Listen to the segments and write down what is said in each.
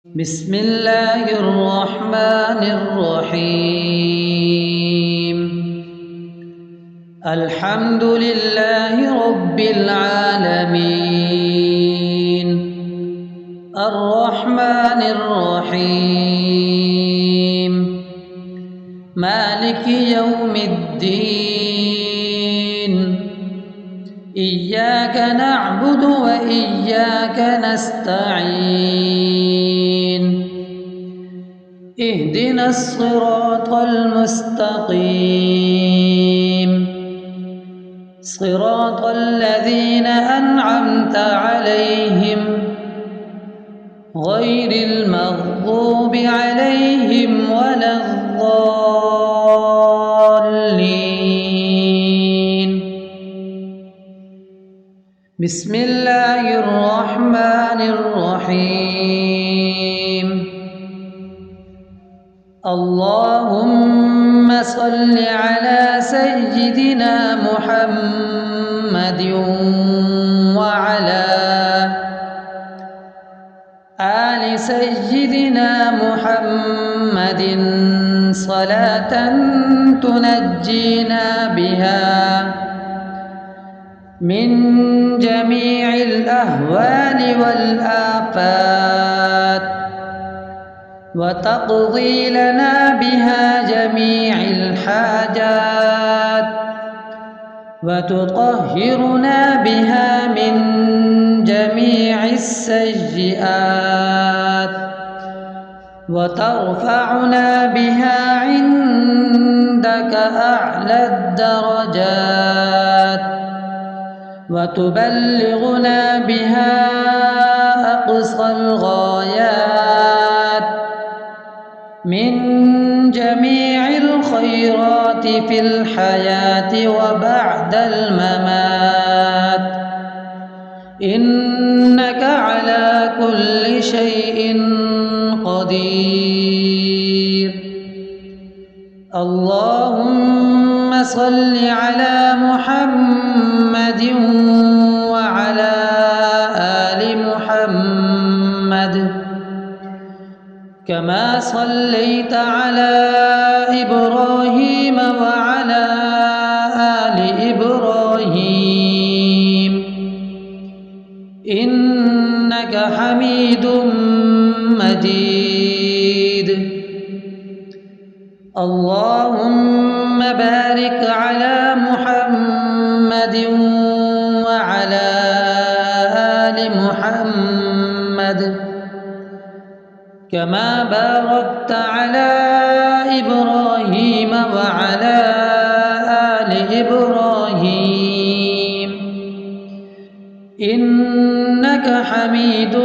بسم الله الرحمن الرحيم. الحمد لله رب العالمين، الرحمن الرحيم، مالك يوم الدين. إياك نعبد وإياك نستعين. اهدنا الصراط المستقيم، صراط الذين أنعمت عليهم غير المغضوب عليهم ولا الضالين. بسم الله الرحمن الرحيم. اللهم صل على سيدنا محمد وعلى آل سيدنا محمد صلاة تنجينا بها من جميع الأهوال والآفات، وتقضي لنا بها جميع الحاجات، وتطهرنا بها من جميع السيئات، وترفعنا بها عندك أعلى الدرجات، وتبلغنا بها أقصى الغايات من جميع الخيرات في الحياة وبعد الممات، إنك على كل شيء قدير. اللهم صل على محمد وعلى آل محمد كما صليت على إبراهيم وعلى آل إبراهيم إنك حميد مجيد. اللهم بارك على محمد وعلى آل محمد كما باركت على إبراهيم وعلى آل إبراهيم إنك حميد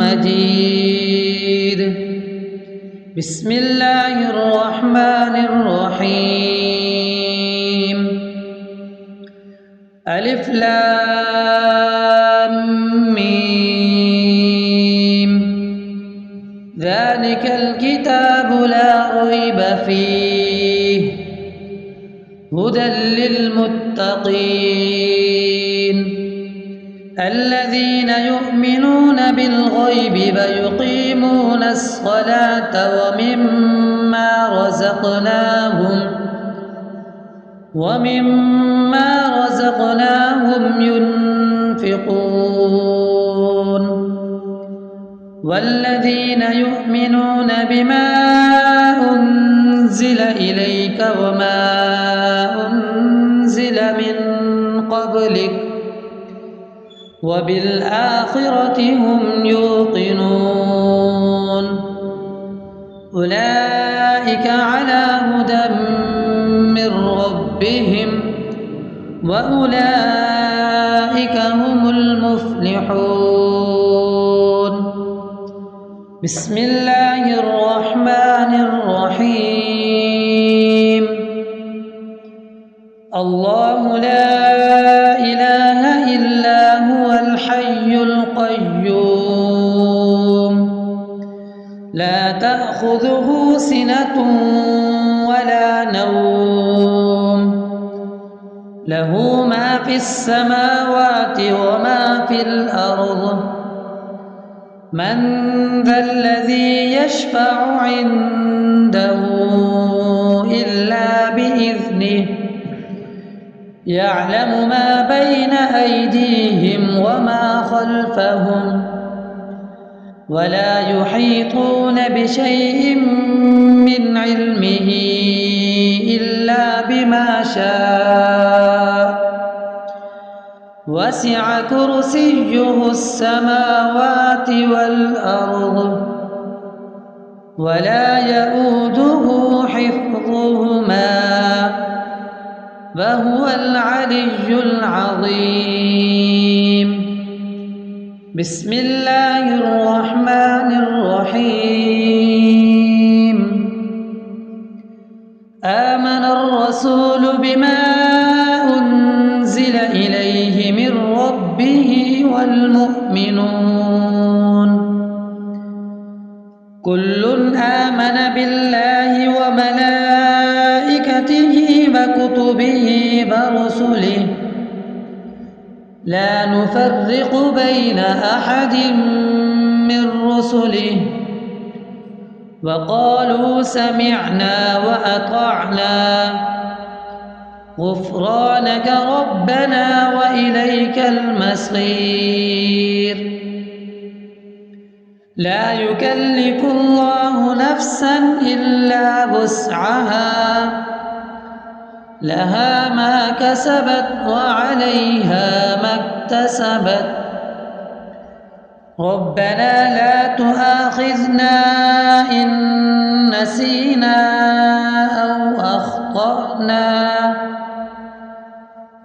مجيد. بسم الله الرحمن الرحيم. ألف لام ميم. ذلك الكتاب لا ريب فيه هدى للمتقين الذين يؤمنون بالغيب ويقيمون الصلاة ومما رزقناهم ينفقون والذين يؤمنون بما أنزل إليك وما أنزل من قبلك وبالآخرة هم يوقنون أولئك على هدى من ربهم وأولئك هم المفلحون. بسم الله الرحمن الرحيم. الله لا إله إلا هو الحي القيوم لا تأخذه سنة ولا نوم له ما في السماوات وما في الأرض من ذا الذي يشفع عنده إلا بإذنه يعلم ما بين أيديهم وما خلفهم ولا يحيطون بشيء من علمه إلا بما شاء وسع كرسيه السماوات والأرض ولا يؤوده حفظهما وهو العلي العظيم. بسم الله الرحمن الرحيم. آمن الرسول بما أنزل إليه من ربه والمؤمنون كل آمن بالله وملائكته وكتبه ورسله لا نفرق بين أحد من رسله وقالوا سمعنا وأطعنا غفرانك ربنا وإليك المصير. لا يكلف الله نفسا إلا وسعها لها ما كسبت وعليها ما اكتسبت ربنا لا تؤاخذنا إن نسينا أو أخطأنا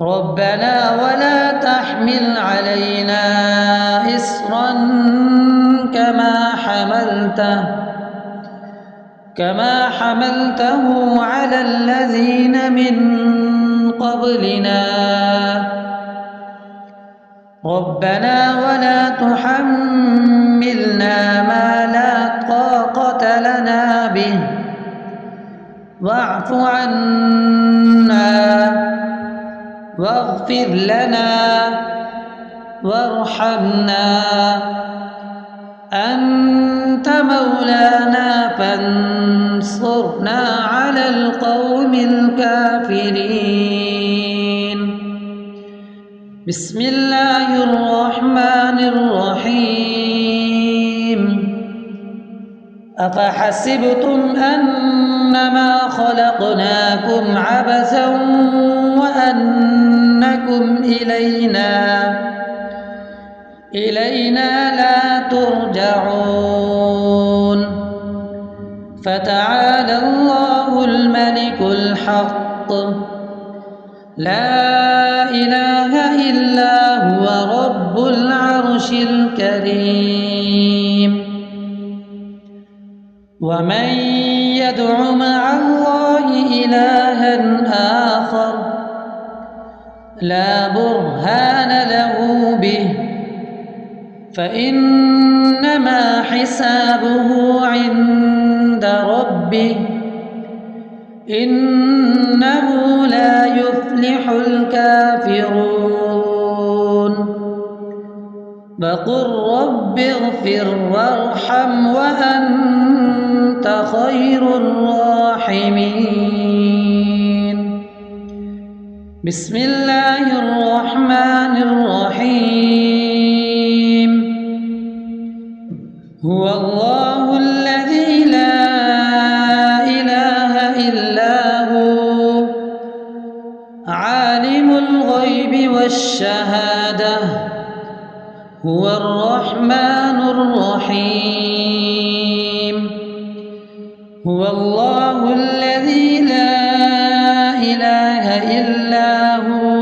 ربنا ولا تحمل علينا إصرا كما حملته على الذين من قبلنا ربنا ولا تحملنا ما لا طاقة لنا به واعف عنا واغفر لنا وارحمنا أنت مولانا فانصرنا على القوم الكافرين. بسم الله الرحمن الرحيم. أفحسبتم أنما خلقناكم عبثا وأنكم إلينا لا ترجعون فتعالى الله الملك الحق لا إله إلا هو رب العرش الكريم. ومن يدع مع الله إلها آخر لا برهان له به فإنما حسابه عند ربه إنه لا يفلح الكافرون. وقل رب اغفر وارحم وأنت خير الراحمين. بسم الله الرحمن الرحيم. هو الله الذي لا إله إلا هو عالم الغيب والشهادة هو الرحمن الرحيم. هو الله الذي لا إله إلا هو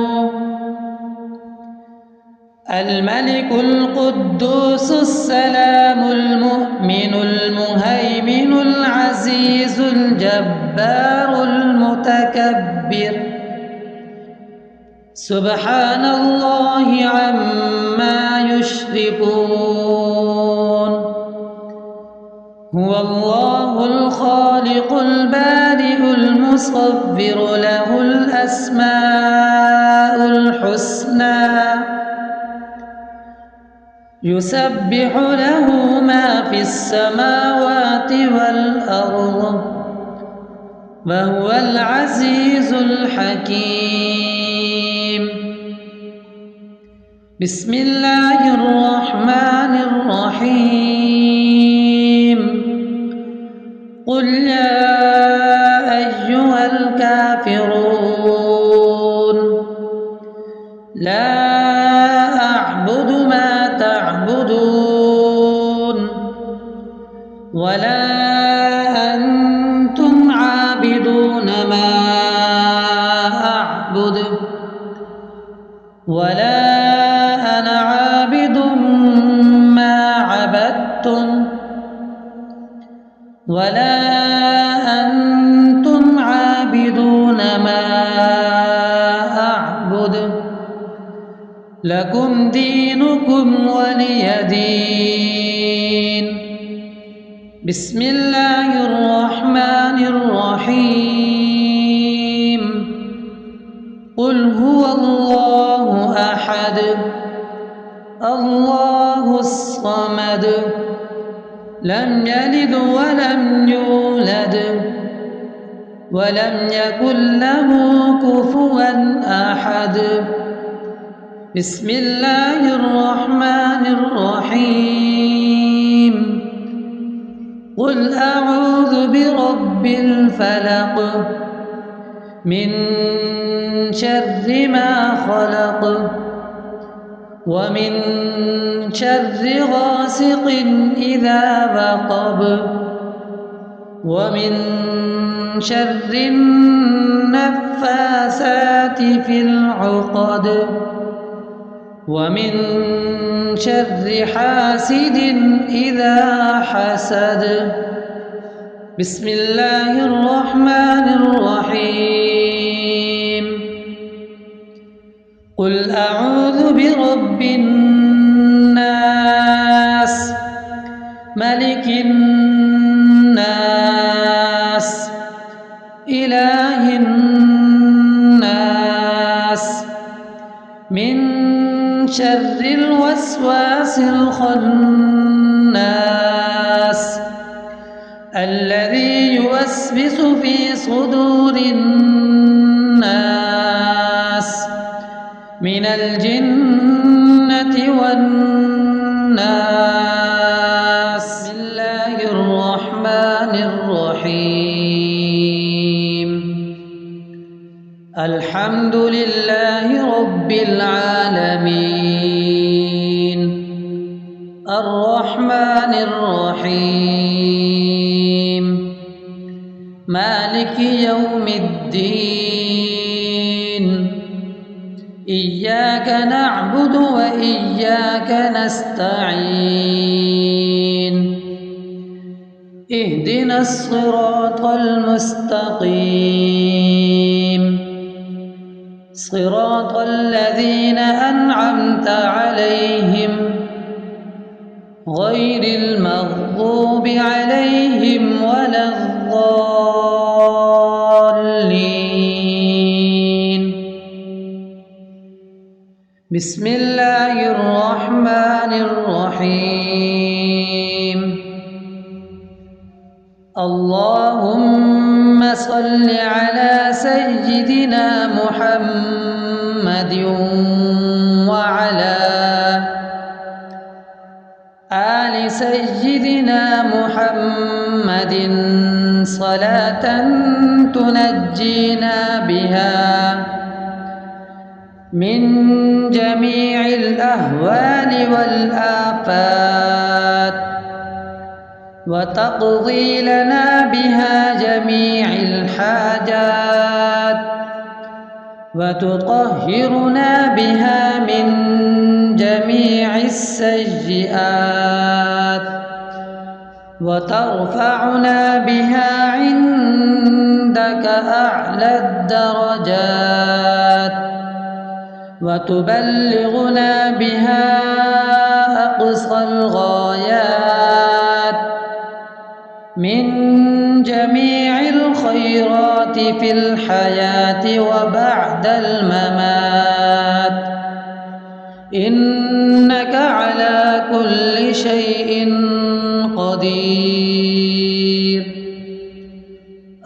الملك القدوس السلام المؤمن المهيمن العزيز الجبار المتكبر سبحان الله عما يشركون. هو الله الخالق البارئ المصور له الأسماء الحسنى يسبح له ما في السماوات والأرض وهو العزيز الحكيم. بسم الله الرحمن الرحيم. قل يا أيها الكافرون لا أعبد ما تعبدون ولا أنتم عابدون ما أعبد ولا أنا عابد ما عبدتم ولا أنتم عابدون ما أعبد لكم دينكم ولي دين. بسم الله الرحمن الرحيم. قل هو الله أحد الله الصمد لم يلد ولم يولد ولم يكن له كفوا أحد. بسم الله الرحمن الرحيم. قل أعوذ برب الفلق من شر ما خلق ومن شر غاسق إذا وقب ومن شر النفاثات في العقد ومن شر حاسد إذا حسد. بسم الله الرحمن الرحيم. قل أعوذ برب الناس ملك الناس إله الناس من شر الوسواس الخناس الذي يوسوس في صدور الناس من الجنة والناس. بسم الله الرحمن الرحيم. الحمد لله رب العالمين الرحمن الرحيم مالك يوم الدين. إياك نعبد وإياك نستعين. اهدنا الصراط المستقيم صراط الذين أنعمت عليهم غير المغضوب عليهم ولا الضالين. بسم الله الرحمن الرحيم. اللهم صل على سيدنا محمد وعلى آل سيدنا محمد صلاة تنجينا بها من جميع الأهوال والآفات وتقضي لنا بها جميع الحاجات وتطهرنا بها من جميع السيئات وترفعنا بها عندك أعلى الدرجات وتبلغنا بها أقصى الغايات من جميع الخيرات في الحياة وبعد الممات إنك على كل شيء قدير.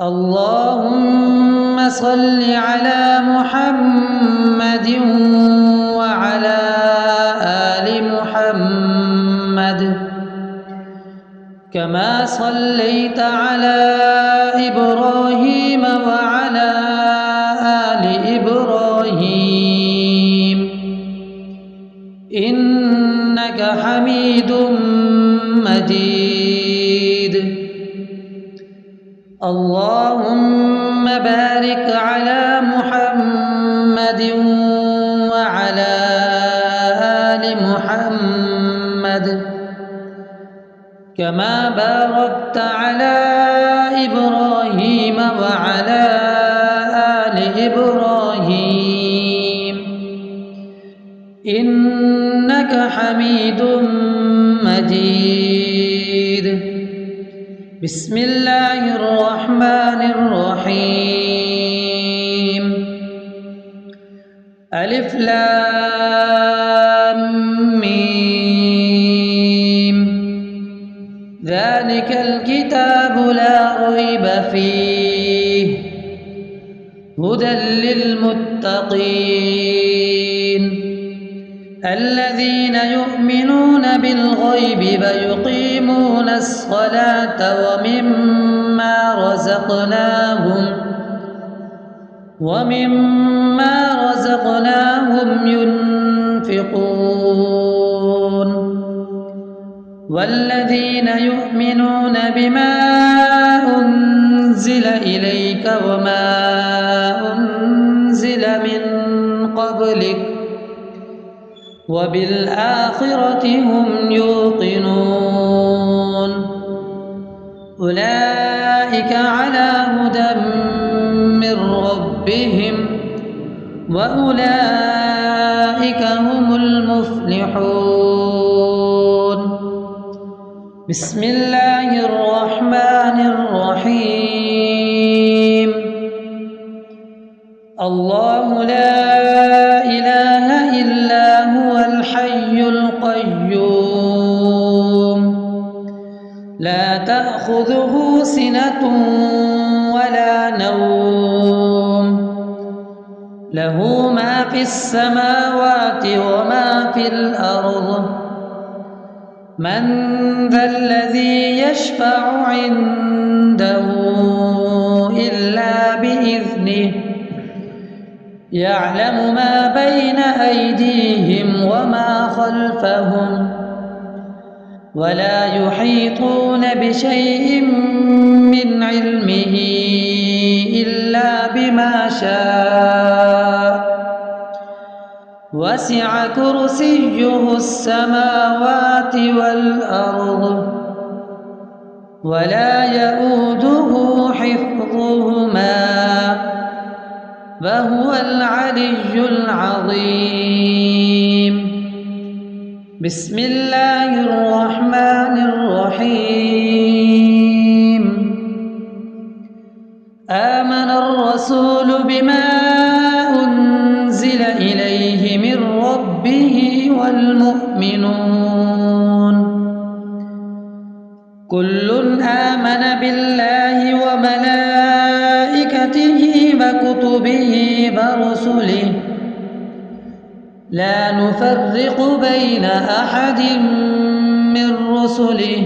اللهم صل على محمد وعلى آل محمد كما صليت على إبراهيم وعلى آل إبراهيم إنك حميد مجيد. اللهم بارك على محمد وعلى آل محمد كما باركت على إبراهيم وعلى آل إبراهيم إنك حميد مجيد. بسم الله الرحمن الرحيم. ألف لام ميم. ذلك الكتاب لا ريب فيه هدى للمتقين الذين يؤمنون بالغيب ويقيمون الصلاة ومما رزقناهم ينفقون والذين يؤمنون بما أنزل إليك وما أنزل من قبلك وبالآخرة هم يوقنون أولئك على هدى من ربهم وأولئك هم المفلحون. بسم الله الرحمن الرحيم. الله لا إله إلا هو الحي القيوم لا تأخذه سنة ولا نوم له ما في السماوات وما في الأرض من ذا الذي يشفع عنده إلا بإذنه يعلم ما بين أيديهم وما خلفهم ولا يحيطون بشيء من علمه إلا بما شاء وسع كرسيه السماوات والأرض ولا يؤوده حفظهما وهو العلي العظيم. بسم الله الرحمن الرحيم. آمن الرسول بما أنزل إليه من ربه والمؤمنون كل آمن بالله وملائكته وكتبه ورسله لا نفرق بين أحد من رسله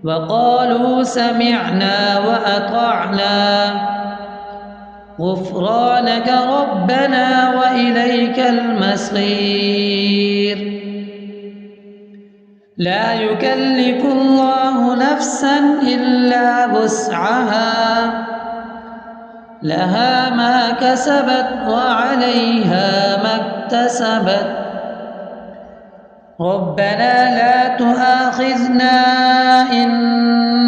وقالوا سمعنا وأطعنا غفرانك ربنا وإليك المصير. لا يكلف الله نفسا إلا وسعها لها ما كسبت وعليها ما اكتسبت ربنا لا تؤاخذنا إن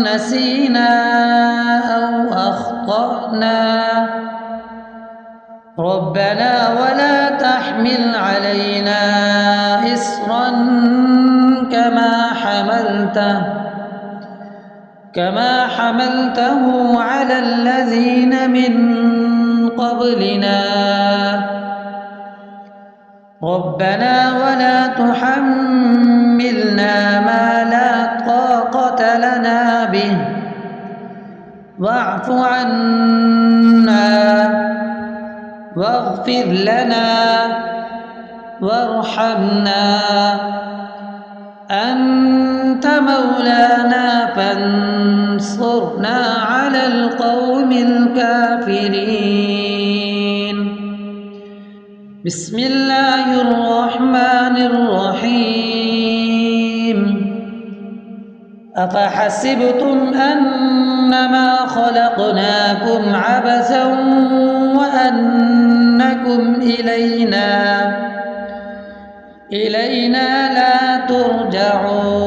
نسينا أو أخطأنا ربنا ولا تحمل علينا إصرا كما حملته على الذين من قبلنا ربنا ولا تحملنا ما لا طاقة لنا به واعف عنا واغفر لنا وارحمنا أنت مولانا فانصرنا على القوم الكافرين. بسم الله الرحمن الرحيم. أفحسبتم أنما خلقناكم عبثا وأنكم إلينا لا ترجعون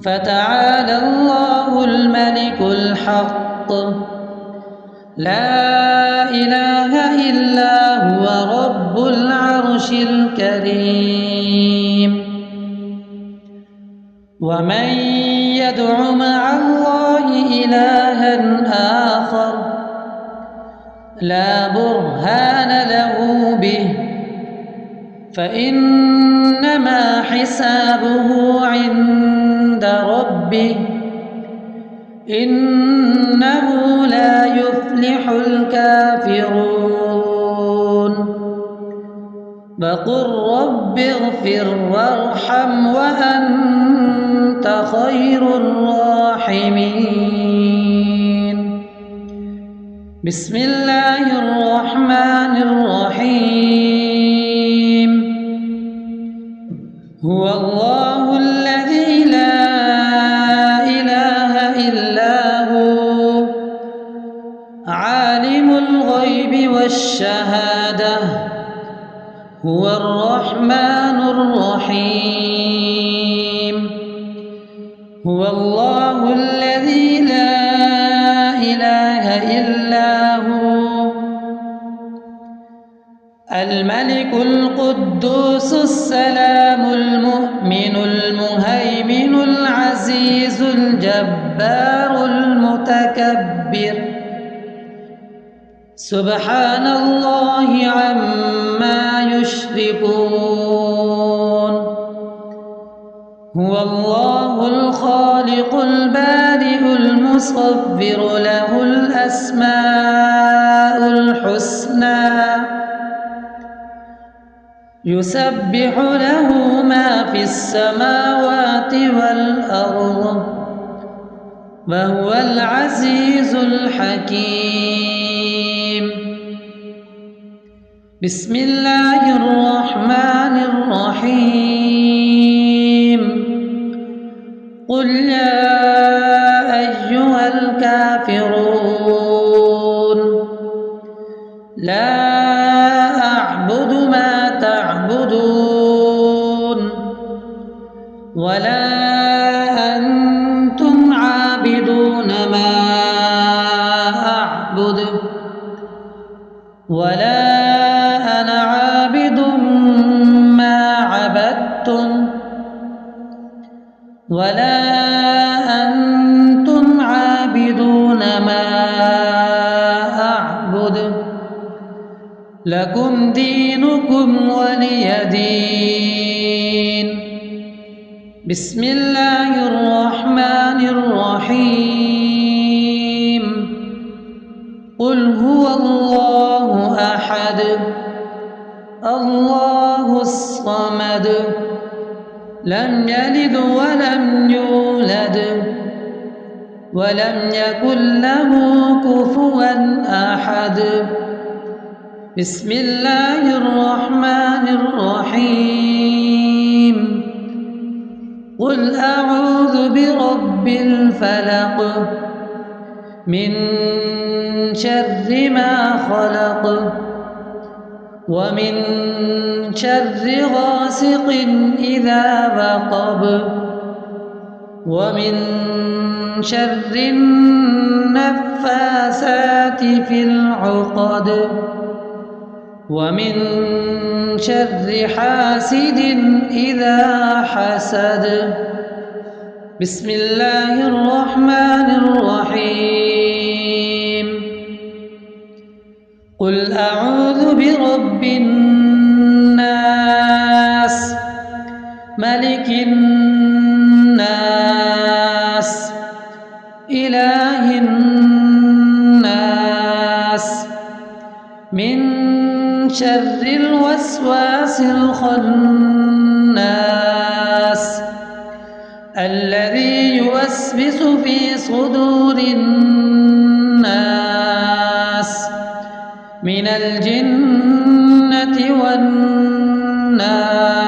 فتعالى الله الملك الحق لا إله إلا هو رب العرش الكريم. ومن يدع مع الله إلها آخر لا برهان له به فإنما حسابه عند ربه إنه لا يفلح الكافرون. وقل رب اغفر وارحم وأنت خير الراحمين. بسم الله الرحمن الرحيم. هو الله الذي لا إله إلا هو عالم الغيب والشهادة هو الرحمن الرحيم. هو الله الذي لا إله إلا هو الملك القدوس السلام المؤمن المهيمن العزيز الجبار المتكبر سبحان الله عما يشركون. هو الله الخالق البارئ المصور له الأسماء الحسنى يسبح له ما في السماوات والأرض وهو العزيز الحكيم. بسم الله الرحمن الرحيم. قل يا أيها الكافرون لا أعبد ما تعبدون ولا أنتم عابدون ما أعبد ولا أنا عابد ما عبدتم ولا أنتم عابدون ما أعبد لكم دينكم ولي دين. بسم الله الرحمن الرحيم. قل هو الله أحد الله الصمد لم يلد ولم يولد ولم يكن له كفوا أحد. بسم الله الرحمن الرحيم. قل أعوذ برب الفلق من شر ما خلق ومن شر غاسق إذا وقب ومن شر النفاثات في العقد ومن شر حاسد إذا حسد. بسم الله الرحمن الرحيم. قل أعوذ برب الناس ملك الناس إله الناس من شر الوسواس الخناس الذي يوسوس في صدور الناس من الجنة والناس.